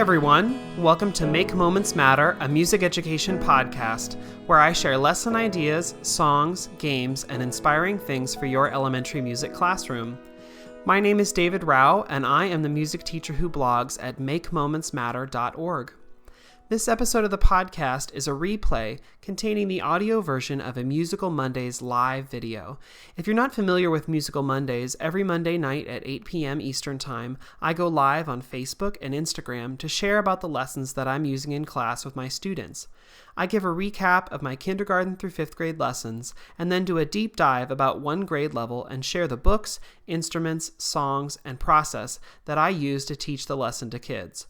everyone, welcome to Make Moments Matter, a music education podcast, where I share lesson ideas, songs, games, and inspiring things for your elementary music classroom. My name is David Rao, and I am the music teacher who blogs at makemomentsmatter.org. This episode of the podcast is a replay containing the audio version of a Musical Mondays live video. If you're not familiar with Musical Mondays, every Monday night at 8 p.m. Eastern Time, I go live on Facebook and Instagram to share about the lessons that I'm using in class with my students. I give a recap of my kindergarten through 5th grade lessons, and then do a deep dive about one grade level and share the books, instruments, songs, and process that I use to teach the lesson to kids.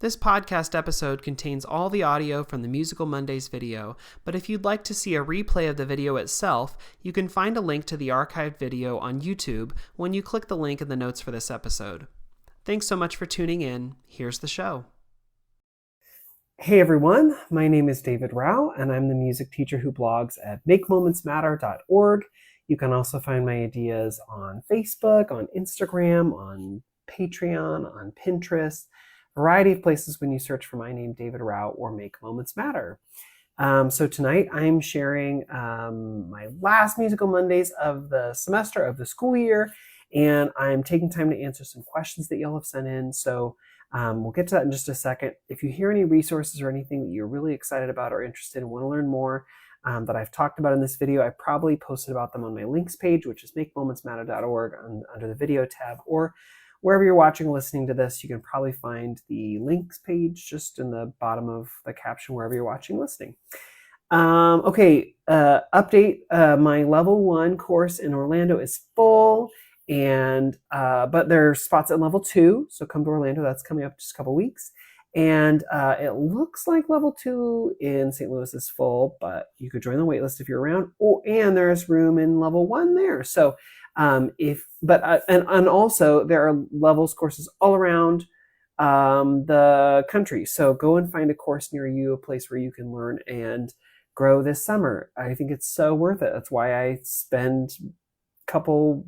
This podcast episode contains all the audio from the Musical Mondays video, but if you'd like to see a replay of the video itself, you can find a link to the archived video on YouTube when you click the link in the notes for this episode. Thanks so much for tuning in. Here's the show. Hey everyone, my name is David Rao, and I'm the music teacher who blogs at makemomentsmatter.org. You can also find my ideas on Facebook, on Instagram, on Patreon, on Pinterest, variety of places when you search for my name, David Rao, or Make Moments Matter. So tonight I'm sharing my last Musical Mondays of the semester, of the school year, and I'm taking time to answer some questions that y'all have sent in. So we'll get to that in just a second. If you hear any resources or anything that you're really excited about or interested in, want to learn more that I've talked about in this video, I probably posted about them on my links page, which is makemomentsmatter.org under the video tab, or wherever you're watching or listening to this, you can probably find the links page just in the bottom of the caption wherever you're watching or listening. Update, my level 1 course in Orlando is full, and but there are spots at level 2, so come to Orlando. That's coming up just a couple weeks. And it looks like level 2 in St. Louis is full, but you could join the wait list if you're around. Oh, and there's room in level 1 there. So and also there are levels courses all around the country. So go and find a course near you, a place where you can learn and grow this summer. I think it's so worth it. That's why I spend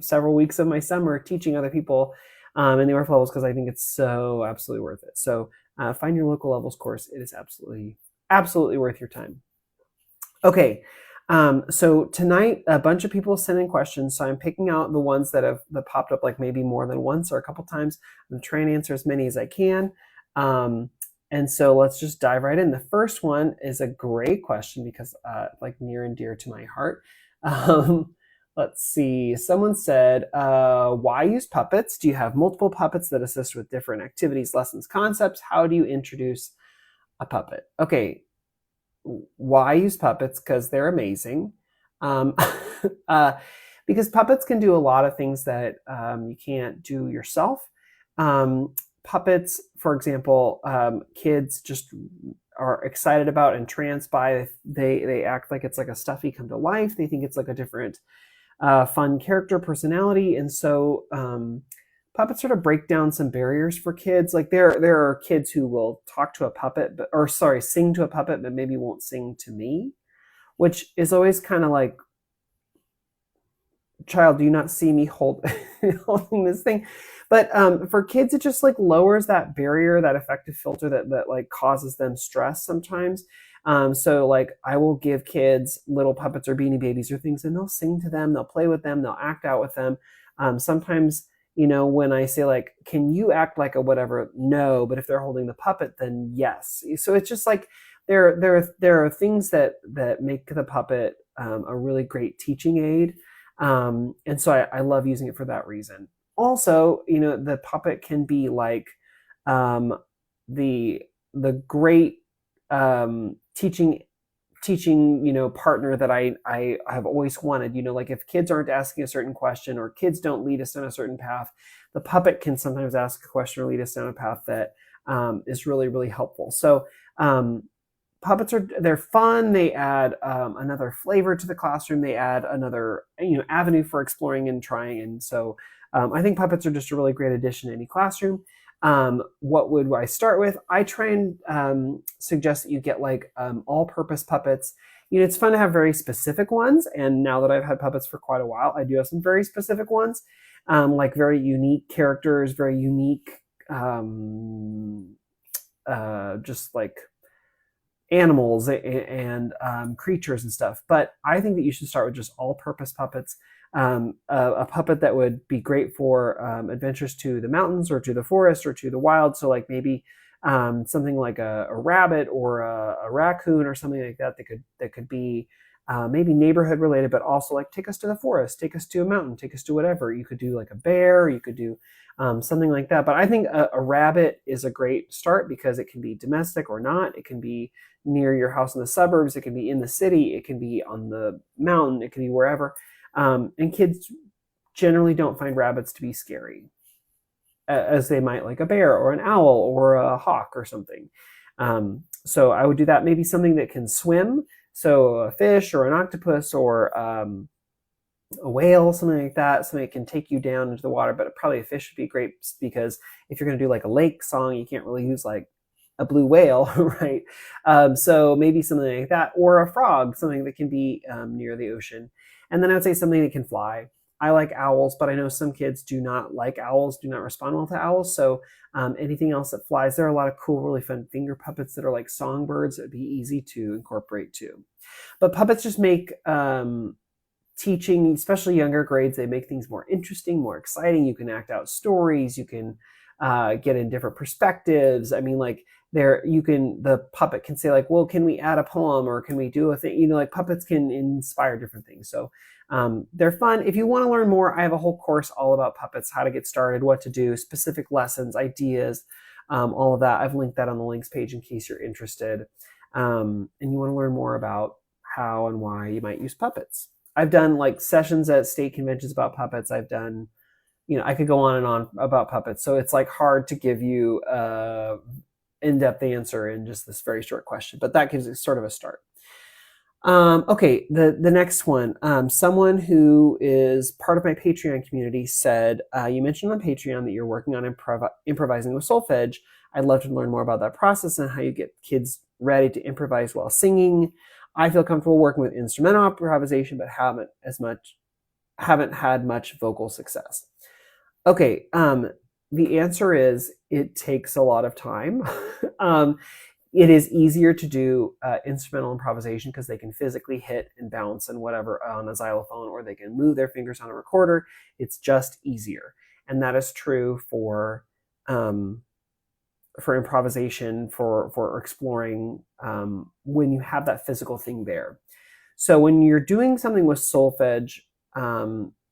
several weeks of my summer teaching other people in the ORF levels, because I think it's so absolutely worth it. So find your local levels course. It is absolutely worth your time. Okay. So tonight, a bunch of people sent in questions, so I'm picking out the ones that popped up like maybe more than once or a couple times. I'm trying to answer as many as I can. And so let's just dive right in. The first one is a great question because like near and dear to my heart. Let's see. Someone said, why use puppets? Do you have multiple puppets that assist with different activities, lessons, concepts? How do you introduce a puppet? Okay. Why use puppets? Because they're amazing. Because puppets can do a lot of things that you can't do yourself. Puppets, for example, kids just are excited about, entranced by. They act like it's like a stuffy come to life. They think it's like a different fun character, personality. And so puppets sort of break down some barriers for kids. Like there are kids who will talk to a puppet, sing to a puppet, but maybe won't sing to me, which is always kind of like, child, do you not see me holding this thing? But for kids, it just like lowers that barrier, that affective filter that like causes them stress sometimes. So like I will give kids little puppets or Beanie Babies or things, and they'll sing to them, they'll play with them, they'll act out with them. Sometimes, when I say like, can you act like a whatever? No, but if they're holding the puppet, then yes. So it's just like there are things that make the puppet a really great teaching aid. And so I love using it for that reason. Also, the puppet can be like the great teaching partner that I have always wanted. Like if kids aren't asking a certain question or kids don't lead us down a certain path, the puppet can sometimes ask a question or lead us down a path that is really, really helpful. So puppets they're fun. They add another flavor to the classroom. They add another avenue for exploring and trying. And so I think puppets are just a really great addition to any classroom. What would I start with? I try and suggest that you get like all-purpose puppets. It's fun to have very specific ones. And now that I've had puppets for quite a while, I do have some very specific ones, like very unique characters, very unique just like animals and creatures and stuff. But I think that you should start with just all-purpose puppets. A puppet that would be great for adventures to the mountains or to the forest or to the wild. So like maybe something like a rabbit or a raccoon or something like that that could be maybe neighborhood related, but also like take us to the forest, take us to a mountain, take us to whatever. You could do like a bear, you could do something like that. But I think a rabbit is a great start because it can be domestic or not. It can be near your house in the suburbs. It can be in the city. It can be on the mountain. It can be wherever. And kids generally don't find rabbits to be scary as they might like a bear or an owl or a hawk or something. So I would do that. Maybe something that can swim. So a fish or an octopus or a whale, something like that, something that can take you down into the water. But probably a fish would be great because if you're going to do like a lake song, you can't really use like a blue whale, right? So maybe something like that, or a frog, something that can be near the ocean. And then I would say something that can fly. I like owls, but I know some kids do not like owls, do not respond well to owls. So anything else that flies, there are a lot of cool, really fun finger puppets that are like songbirds that would be easy to incorporate too. But puppets just make teaching, especially younger grades, they make things more interesting, more exciting. You can act out stories. You can get in different perspectives. I mean, like the puppet can say like, well, can we add a poem or can we do a thing? You know, like puppets can inspire different things. So they're fun. If you want to learn more, I have a whole course all about puppets, how to get started, what to do, specific lessons, ideas, all of that. I've linked that on the links page in case you're interested. And you want to learn more about how and why you might use puppets. I've done like sessions at state conventions about puppets. I've done, I could go on and on about puppets. So it's like hard to give you a in-depth answer in just this very short question, but that gives it sort of a start. Okay, the next one. Someone who is part of my Patreon community said, you mentioned on Patreon that you're working on improvising with solfege. I'd love to learn more about that process and how you get kids ready to improvise while singing. I feel comfortable working with instrumental improvisation, but haven't had much vocal success. Okay, the answer is it takes a lot of time. It is easier to do instrumental improvisation because they can physically hit and bounce and whatever on a xylophone, or they can move their fingers on a recorder. It's just easier. And that is true for improvisation, for exploring when you have that physical thing there. So when you're doing something with solfege,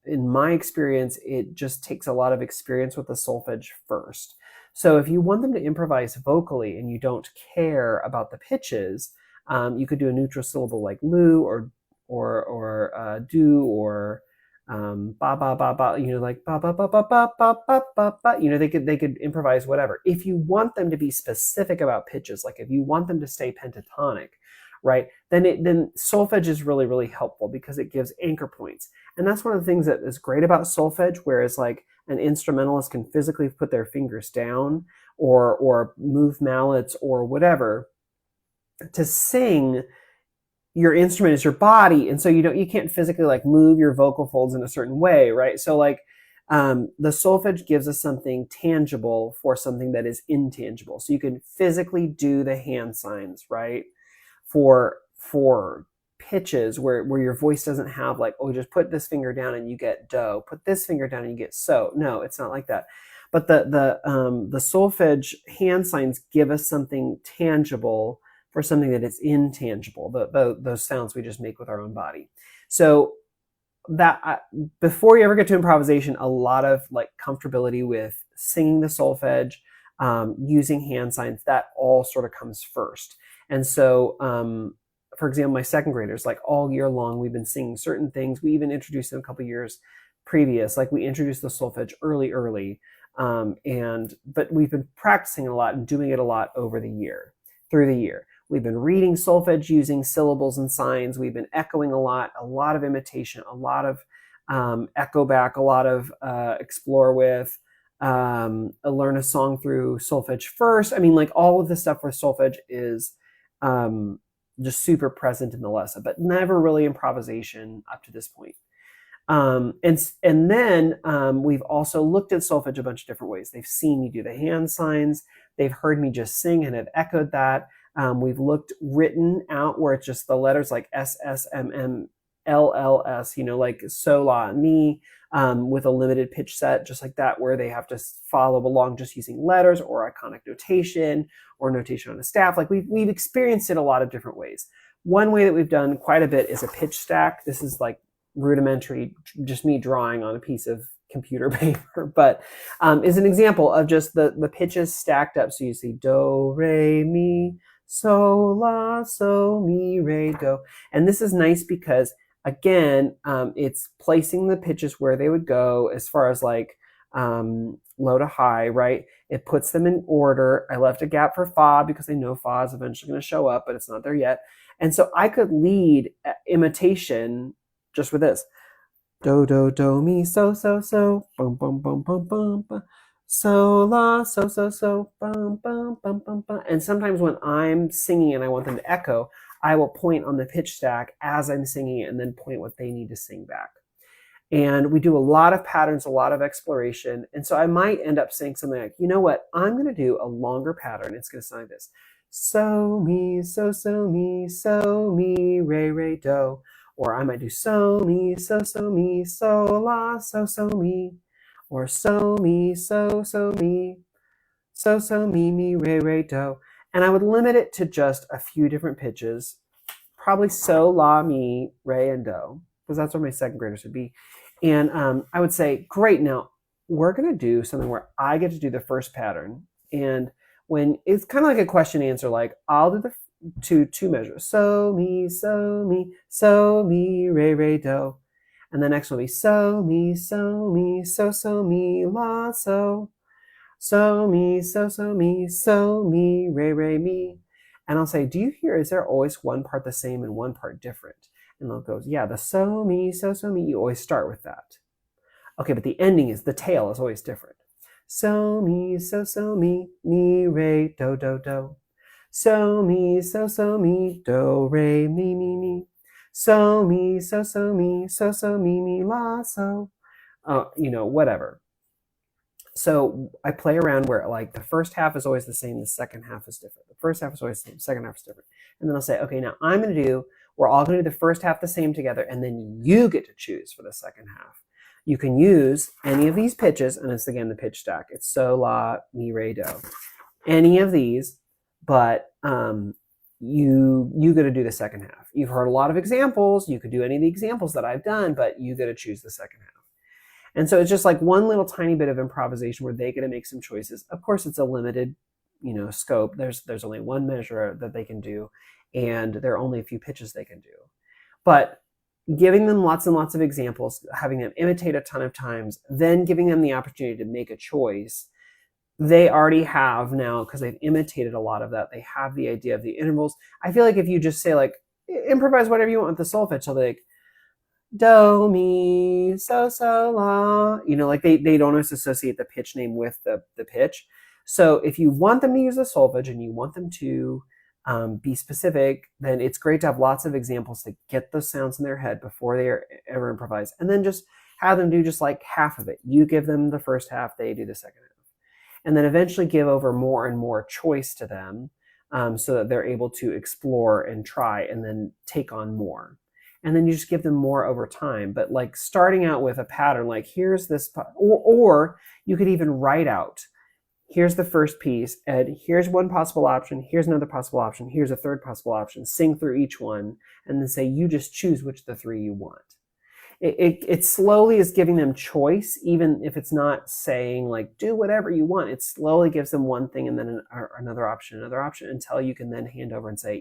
in my experience, it just takes a lot of experience with the solfege first. So if you want them to improvise vocally and you don't care about the pitches, you could do a neutral syllable like lu or do or ba ba ba ba, like ba ba ba ba ba ba ba ba ba. They could improvise whatever. If you want them to be specific about pitches, like if you want them to stay pentatonic, right, then solfege is really, really helpful because it gives anchor points. And that's one of the things that is great about solfege, whereas like an instrumentalist can physically put their fingers down or move mallets or whatever. To sing, your instrument is your body, and so you can't physically like move your vocal folds in a certain way, right? So like the solfege gives us something tangible for something that is intangible. So you can physically do the hand signs, right? For pitches where your voice doesn't have like, oh, just put this finger down and you get do, put this finger down and you get so. No, it's not like that. But the solfege hand signs give us something tangible for something that is intangible, those sounds we just make with our own body. So that before you ever get to improvisation, a lot of like comfortability with singing the solfege, using hand signs, that all sort of comes first. And so, for example, my second graders, like all year long, we've been singing certain things. We even introduced them a couple years previous. Like we introduced the solfege early. But we've been practicing a lot and doing it a lot through the year. We've been reading solfege using syllables and signs. We've been echoing a lot of imitation, a lot of echo back, a lot of explore with, learn a song through solfege first. I mean, like all of the stuff with solfege is just super present in the lesson, but never really improvisation up to this point. And then we've also looked at solfege a bunch of different ways. They've seen me do the hand signs. they've heard me just sing and have echoed that. We've looked written out where it's just the letters like S, S, M, M, L, L, S, like so, la, mi, with a limited pitch set, just like that, where they have to follow along just using letters or iconic notation or notation on a staff. Like we've experienced it a lot of different ways. One way that we've done quite a bit is a pitch stack. This is like rudimentary, just me drawing on a piece of computer paper, but is an example of just the pitches stacked up. So you see do, re, mi, so, la, so, mi, re, do. And this is nice because, again, it's placing the pitches where they would go as far as like low to high, right? It puts them in order. I left a gap for fa because I know fa is eventually going to show up, but it's not there yet. And so I could lead imitation just with this. Do, do, do, mi, so, so, so, bum, bum, bum, bum, bum, bum. So, la, so, so, so, bum, bum, bum, bum, bum. And sometimes when I'm singing and I want them to echo, I will point on the pitch stack as I'm singing it and then point what they need to sing back. And we do a lot of patterns, a lot of exploration. And so I might end up saying something like, you know what, I'm going to do a longer pattern. It's going to sound like this. So, mi, so, mi, re, re, do. Or I might do so, mi, so, la, so, mi. Or so, mi, so, mi, so, mi, re, re, do. And I would limit it to just a few different pitches, probably so, la, mi, re, and do, because that's where my second graders would be. And I would say, great, now we're going to do something where I get to do the first pattern. And when it's kind of like a question answer, like I'll do the two measures. So, mi, re, re, do. And the next one will be so, mi, so, mi, la, so. So, mi, so, mi, re, re, mi. And I'll say, do you hear, is there always one part the same and one part different? And they'll go, yeah, the so, mi, you always start with that. Okay, but the ending is, the tail is always different. So, mi, mi, re, do, do, do. So, mi, do, re, mi. So, mi, mi, la, so. Whatever. So I play around where like the first half is always the same, the second half is different. The first half is always the same, second half is different. And then I'll say, okay, now we're all going to do the first half the same together, and then you get to choose for the second half. You can use any of these pitches, and it's again the pitch stack. It's so, la, mi, re, do. Any of these, but you get to do the second half. You've heard a lot of examples. You could do any of the examples that I've done, but you get to choose the second half. And so it's just like one little tiny bit of improvisation where they get to make some choices. Of course, it's a limited, scope. There's only one measure that they can do, and there are only a few pitches they can do. But giving them lots and lots of examples, having them imitate a ton of times, then giving them the opportunity to make a choice, they already have now, because they've imitated a lot of that, they have the idea of the intervals. I feel like if you just say like, improvise whatever you want with the solfege, they'll be like, do, mi, so, la. Like they don't always associate the pitch name with the pitch. So if you want them to use the solfege and you want them to be specific, then it's great to have lots of examples to get those sounds in their head before they ever improvise. And then just have them do just like half of it. You give them the first half, they do the second half. And then eventually give over more and more choice to them so that they're able to explore and try and then take on more. And then you just give them more over time. But like starting out with a pattern, like here's this, or you could even write out, here's the first piece, and here's one possible option, here's another possible option, here's a third possible option, sing through each one, and then say, you just choose which of the three you want. It slowly is giving them choice, even if it's not saying like, do whatever you want. It slowly gives them one thing and then another option, until you can then hand over and say,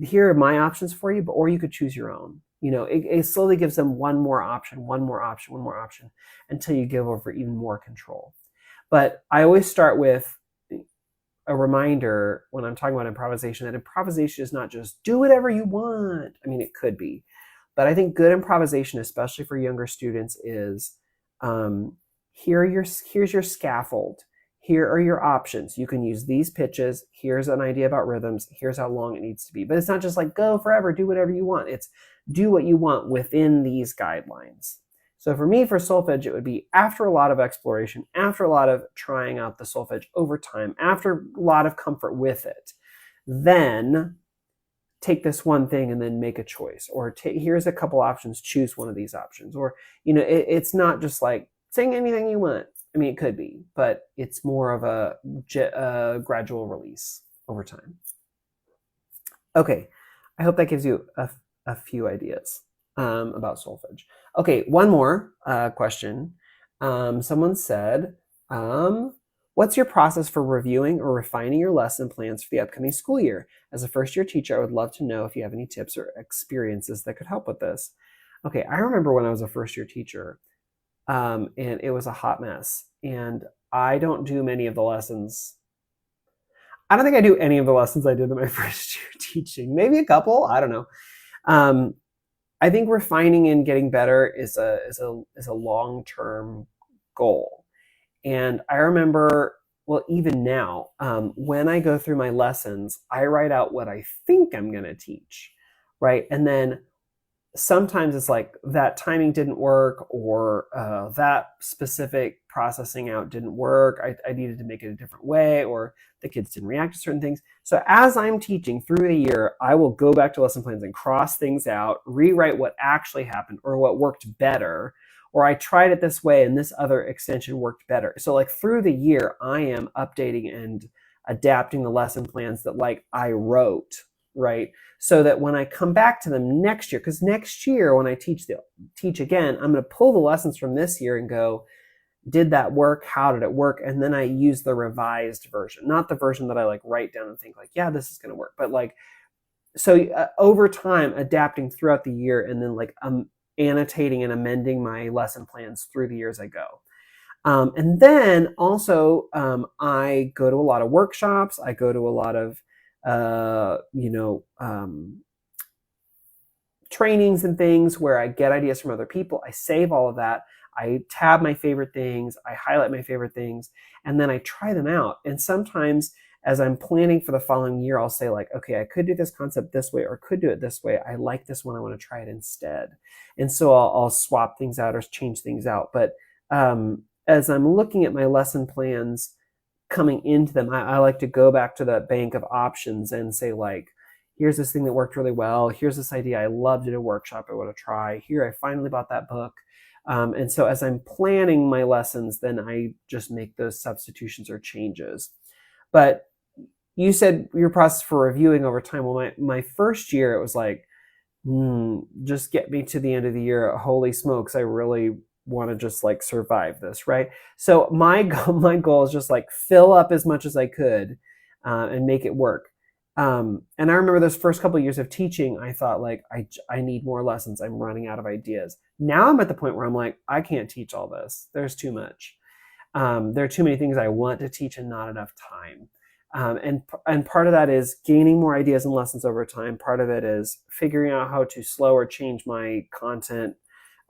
here are my options for you, or you could choose your own. It slowly gives them one more option, until you give over even more control. But I always start with a reminder when I'm talking about improvisation, that improvisation is not just do whatever you want. I mean, it could be, but I think good improvisation, especially for younger students, is here's your scaffold. Here are your options. You can use these pitches. Here's an idea about rhythms. Here's how long it needs to be. But it's not just like go forever, do whatever you want. It's do what you want within these guidelines. So for me, for solfege, it would be after a lot of exploration, after a lot of trying out the solfege over time, after a lot of comfort with it, then take this one thing and then make a choice, or here's a couple options, choose one of these options. Or, it's not just like sing anything you want. I mean, it could be, but it's more of a gradual release over time. Okay, I hope that gives you a few ideas about solfege. Okay, one more question. Someone said, what's your process for reviewing or refining your lesson plans for the upcoming school year? As a first-year teacher, I would love to know if you have any tips or experiences that could help with this. Okay, I remember when I was a first-year teacher, and it was a hot mess. And I don't do many of the lessons. I don't think I do any of the lessons I did in my first year teaching. Maybe a couple. I don't know. I think refining and getting better is a long-term goal. And I remember, well, even now, when I go through my lessons, I write out what I think I'm going to teach, right? And then sometimes it's like that timing didn't work, or that specific processing out didn't work. I needed to make it a different way, or the kids didn't react to certain things. So as I'm teaching through the year, I will go back to lesson plans and cross things out, rewrite what actually happened or what worked better, or I tried it this way and this other extension worked better. So like through the year, I am updating and adapting the lesson plans that like I wrote, right? So that when I come back to them next year, because next year when I teach again, I'm going to pull the lessons from this year and go, did that work? How did it work? And then I use the revised version, not the version that I like write down and think like, yeah, this is going to work. But like, so over time, adapting throughout the year, and then like annotating and amending my lesson plans through the year as I go. And then also, I go to a lot of workshops. I go to a lot of trainings and things where I get ideas from other people. I save all of that. I tab my favorite things. I highlight my favorite things, and then I try them out. And sometimes as I'm planning for the following year, I'll say like, okay, I could do this concept this way, or could do it this way. I like this one. I want to try it instead. And so I'll swap things out or change things out. But as I'm looking at my lesson plans coming into them, I like to go back to that bank of options and say like, here's this thing that worked really well. Here's this idea I loved at a workshop I want to try. Here, I finally bought that book. And so as I'm planning my lessons, then I just make those substitutions or changes. But you said your process for reviewing over time. Well, my first year, it was like, just get me to the end of the year. Holy smokes, I really want to just like survive this, right? So my goal is just like fill up as much as I could and make it work. And I remember those first couple of years of teaching, I thought like, I need more lessons. I'm running out of ideas. Now I'm at the point where I'm like, I can't teach all this. There's too much. There are too many things I want to teach and not enough time. And part of that is gaining more ideas and lessons over time. Part of it is figuring out how to slow or change my content,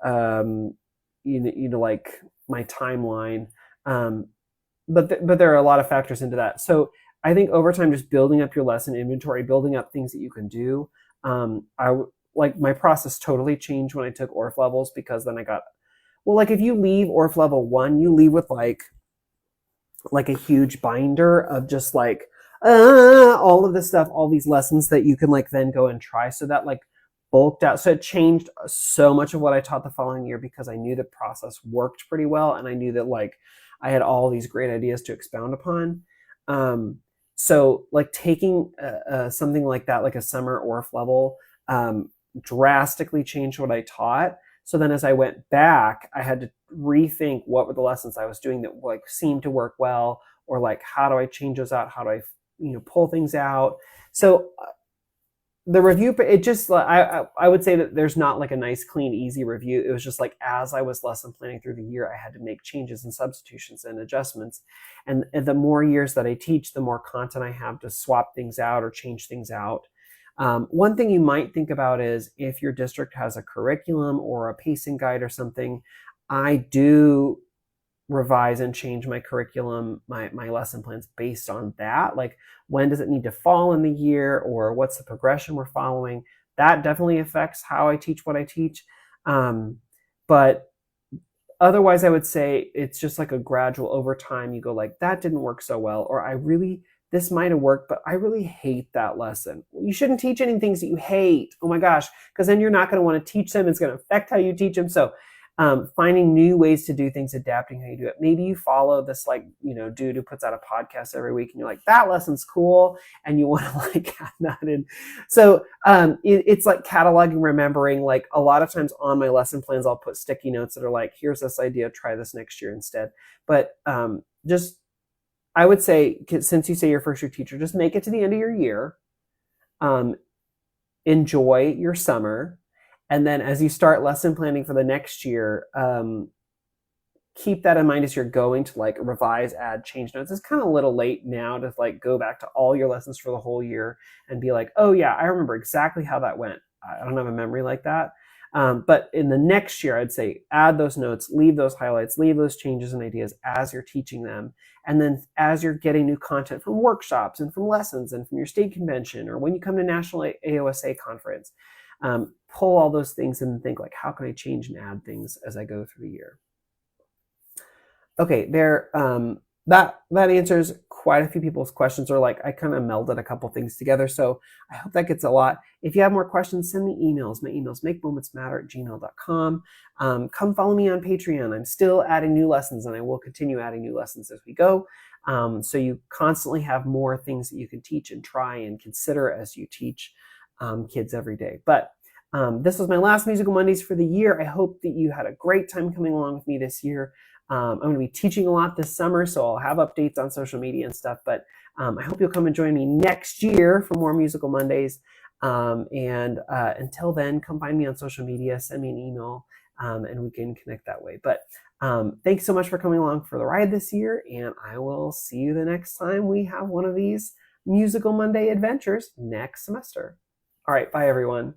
like my timeline. But there are a lot of factors into that. So I think over time, just building up your lesson inventory, building up things that you can do. Like my process totally changed when I took ORF levels, because then I got, well, like if you leave ORF level 1, you leave with like a huge binder of just like all of this stuff, all these lessons that you can like then go and try. So that like bulked out. So it changed so much of what I taught the following year, because I knew the process worked pretty well, and I knew that like I had all these great ideas to expound upon. So like taking something like that, like a summer ORF level, drastically changed what I taught. So then as I went back, I had to rethink what were the lessons I was doing that like seemed to work well, or like, how do I change those out? How do I, pull things out? So the review, it just, I would say that there's not like a nice, clean, easy review. It was just like, as I was lesson planning through the year, I had to make changes and substitutions and adjustments. And the more years that I teach, the more content I have to swap things out or change things out. One thing you might think about is if your district has a curriculum or a pacing guide or something, I do revise and change my curriculum, my lesson plans based on that. Like, when does it need to fall in the year, or what's the progression we're following? That definitely affects how I teach what I teach. But Otherwise, I would say it's just like a gradual over time. You go like, that didn't work so well, or this might have worked, but I really hate that lesson. You shouldn't teach any things that you hate. Oh my gosh, because then you're not going to want to teach them. It's going to affect how you teach them. So finding new ways to do things, adapting how you do it. Maybe you follow this dude who puts out a podcast every week and you're like, that lesson's cool. And you want to like add that in. So it's like cataloging, remembering. Like a lot of times on my lesson plans, I'll put sticky notes that are like, here's this idea, try this next year instead. But I would say, since you say you're first year teacher, just make it to the end of your year. Enjoy your summer. And then as you start lesson planning for the next year, keep that in mind as you're going to like revise, add, change notes. It's kind of a little late now to like go back to all your lessons for the whole year and be like, oh yeah, I remember exactly how that went. I don't have a memory like that. But in the next year, I'd say add those notes, leave those highlights, leave those changes and ideas as you're teaching them. And then as you're getting new content from workshops and from lessons and from your state convention, or when you come to National AOSA conference, pull all those things and think like, how can I change and add things as I go through the year? Okay, that answers quite a few people's questions, or like I kind of melded a couple things together. So I hope that gets a lot. If you have more questions, send me emails. My email is makemomentsmatter@gmail.com. Come follow me on Patreon. I'm still adding new lessons, and I will continue adding new lessons as we go. So you constantly have more things that you can teach and try and consider as you teach kids every day. But this was my last Musical Mondays for the year. I hope that you had a great time coming along with me this year. I'm going to be teaching a lot this summer, so I'll have updates on social media and stuff. But I hope you'll come and join me next year for more Musical Mondays. And until then, come find me on social media, send me an email, and we can connect that way. But thanks so much for coming along for the ride this year, and I will see you the next time we have one of these Musical Monday adventures next semester. All right, bye everyone.